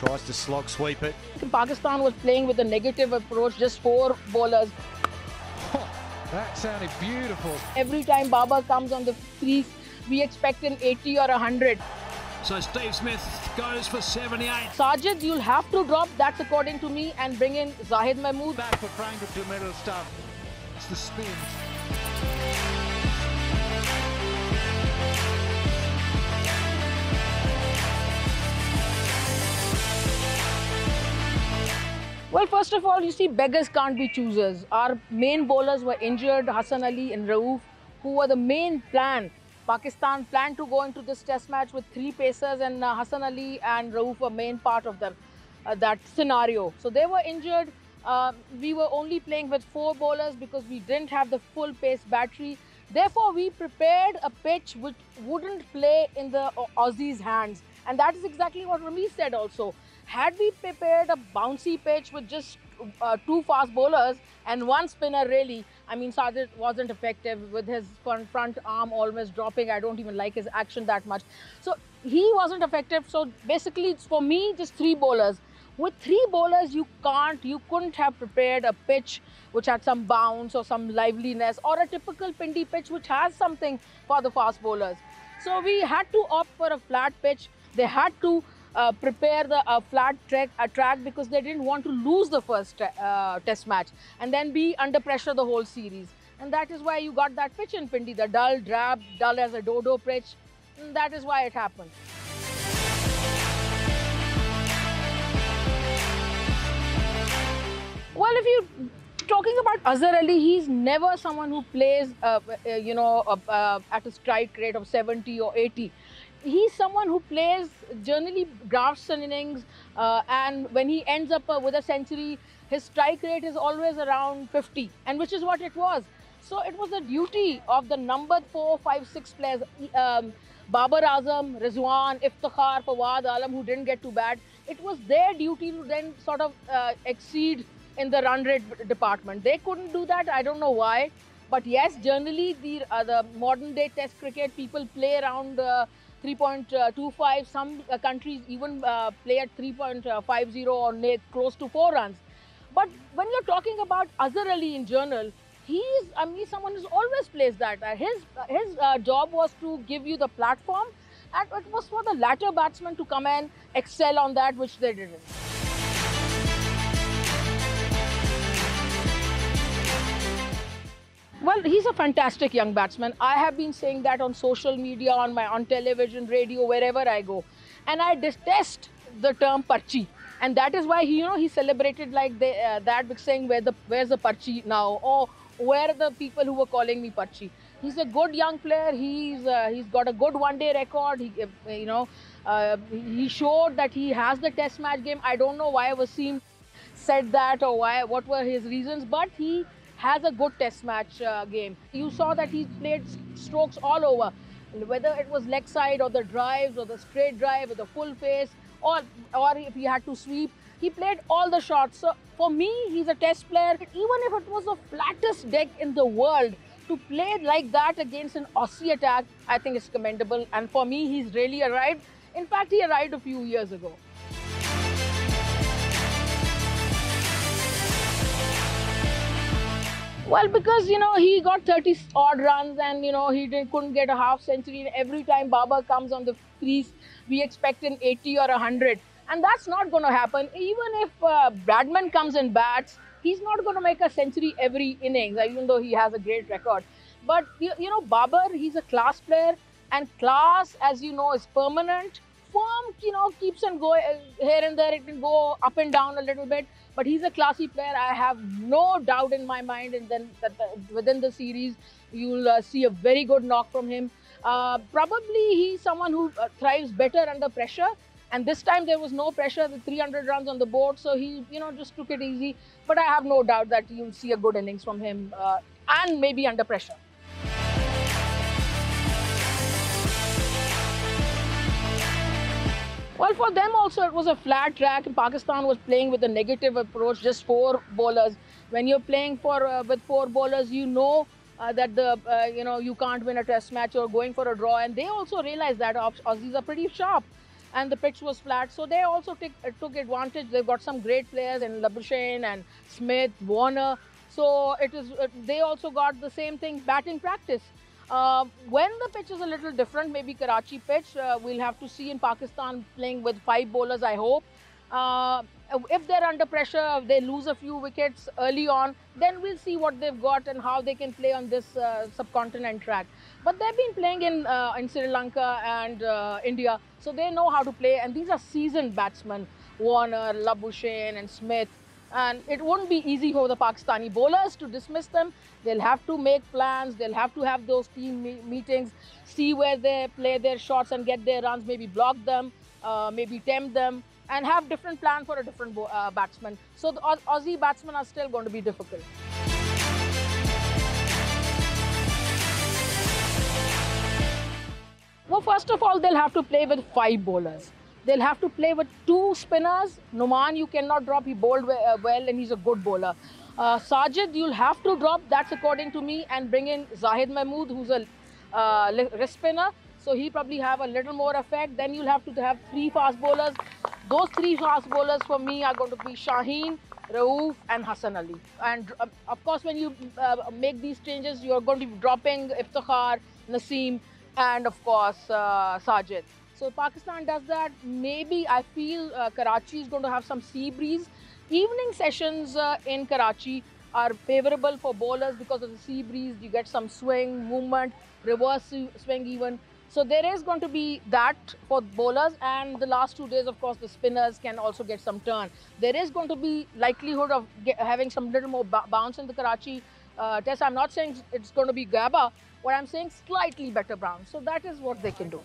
Tries to slog sweep it. Pakistan was playing with a negative approach, just 4 bowlers. That sounded beautiful. Every time Babar comes on the crease, we expect an 80 or 100. So Steve Smith goes for 78. Sajid, you'll have to drop, that's according to me, and bring in Zahid Mahmood. Back for trying to do middle stump. It's the spin. Well, first of all, you see, beggars can't be choosers. Our main bowlers were injured, Azer Ali and Rauf, who were the main plan. Pakistan planned to go into this test match with 3 pacers, and Azer Ali and Rauf were main part of them, that scenario. So they were injured. We were only playing with 4 bowlers because we didn't have the full pace battery. Therefore, we prepared a pitch which wouldn't play in the Aussies' hands. And that is exactly what Ramesh said also. Had we prepared a bouncy pitch with just 2 fast bowlers and 1 spinner really, I mean, Sajid wasn't effective with his front arm almost dropping. I don't even like his action that much. So he wasn't effective. So basically, it's for me, just 3 bowlers. With 3 bowlers, you couldn't have prepared a pitch which had some bounce or some liveliness, or a typical Pindi pitch which has something for the fast bowlers. So we had to opt for a flat pitch. They had to prepare the flat track because they didn't want to lose the first test match and then be under pressure the whole series. And that is why you got that pitch in Pindi, the dull, drab, dull as a dodo pitch. And that is why it happened. Well, if you're talking about Azer Ali, he's never someone who plays, at a strike rate of 70 or 80. He's someone who plays, generally drafts an innings, and when he ends up with a century, his strike rate is always around 50, and which is what it was. So it was the duty of the number 4, 5, 6 players, Babar Azam, Rizwan, Iftikhar, Fawad Alam, who didn't get too bad. It was their duty to then sort of exceed in the run rate department. They couldn't do that. I don't know why. But yes, generally the modern day test cricket, people play around 3.25. Some countries even play at 3.50 or close to 4 runs. But when you're talking about Azer Ali in general, he's someone who's always plays that. His job was to give you the platform, and it was for the latter batsmen to come and excel on that, which they didn't. Well, he's a fantastic young batsman. I have been saying that on social media, on television, radio, wherever I go. And I detest the term parchi. And that is why he celebrated like that, saying, where's the parchi now? Or where are the people who were calling me parchi? He's a good young player. He's got a good one-day record. He showed that he has the test match game. I don't know why Wasim said that or what were his reasons, but he has a good test match game. You saw that he played strokes all over, whether it was leg side or the drives or the straight drive or the full face, or if he had to sweep, he played all the shots. So for me, he's a test player. Even if it was the flattest deck in the world, to play like that against an Aussie attack, I think it's commendable. And for me, he's really arrived. In fact, he arrived a few years ago. Well, because, he got 30 odd runs and, he couldn't get a half century. And every time Babar comes on the crease, we expect an 80 or 100. And that's not going to happen. Even if Bradman comes and bats, he's not going to make a century every innings, even though he has a great record. But, Babar, he's a class player. And class, as you know, is permanent. Form, keeps on going here and there. It can go up and down a little bit. But he's a classy player. I have no doubt in my mind. And then within the series, you'll see a very good knock from him. Probably he's someone who thrives better under pressure. And this time there was no pressure, the 300 runs on the board. So he, just took it easy. But I have no doubt that you'll see a good innings from him and maybe under pressure. Well, for them also, it was a flat track. Pakistan was playing with a negative approach, just 4 bowlers. When you're playing with 4 bowlers, that you can't win a test match or going for a draw. And they also realize that Aussies are pretty sharp. and the pitch was flat. So they also took advantage. They've got some great players in Labuschagne and Smith, Warner. So they also got the same thing, batting practice. When the pitch is a little different, maybe Karachi pitch, we'll have to see in Pakistan playing with 5 bowlers, I hope. If they're under pressure, if they lose a few wickets early on, then we'll see what they've got and how they can play on this subcontinent track. But they've been playing in Sri Lanka and India, so they know how to play. And these are seasoned batsmen, Warner, Labuschagne and Smith. And it won't be easy for the Pakistani bowlers to dismiss them. They'll have to make plans. They'll have to have those team meetings, see where they play their shots and get their runs, maybe block them, maybe tempt them, and have different plan for a different batsman. So the Aussie batsmen are still going to be difficult. Well, first of all, they'll have to play with 5 bowlers. They'll have to play with 2 spinners. Numan, you cannot drop. He bowled well and he's a good bowler. Sajid, you'll have to drop. That's according to me. And bring in Zahid Mahmood, who's a wrist spinner. So he probably have a little more effect. Then you'll have to have 3 fast bowlers. Those 3 fast bowlers for me are going to be Shaheen, Rauf and Azer Ali. And of course, when you make these changes, you're going to be dropping Iftikhar, Naseem and of course Sajid. So Pakistan does that. Maybe I feel Karachi is going to have some sea breeze. Evening sessions in Karachi are favorable for bowlers because of the sea breeze. You get some swing, movement, reverse swing even. So there is going to be that for bowlers, and the last 2 days, of course, the spinners can also get some turn. There is going to be likelihood of having some little more bounce in the Karachi test. I'm not saying it's going to be Gaba, but I'm saying slightly better bounce. So that is what they can do.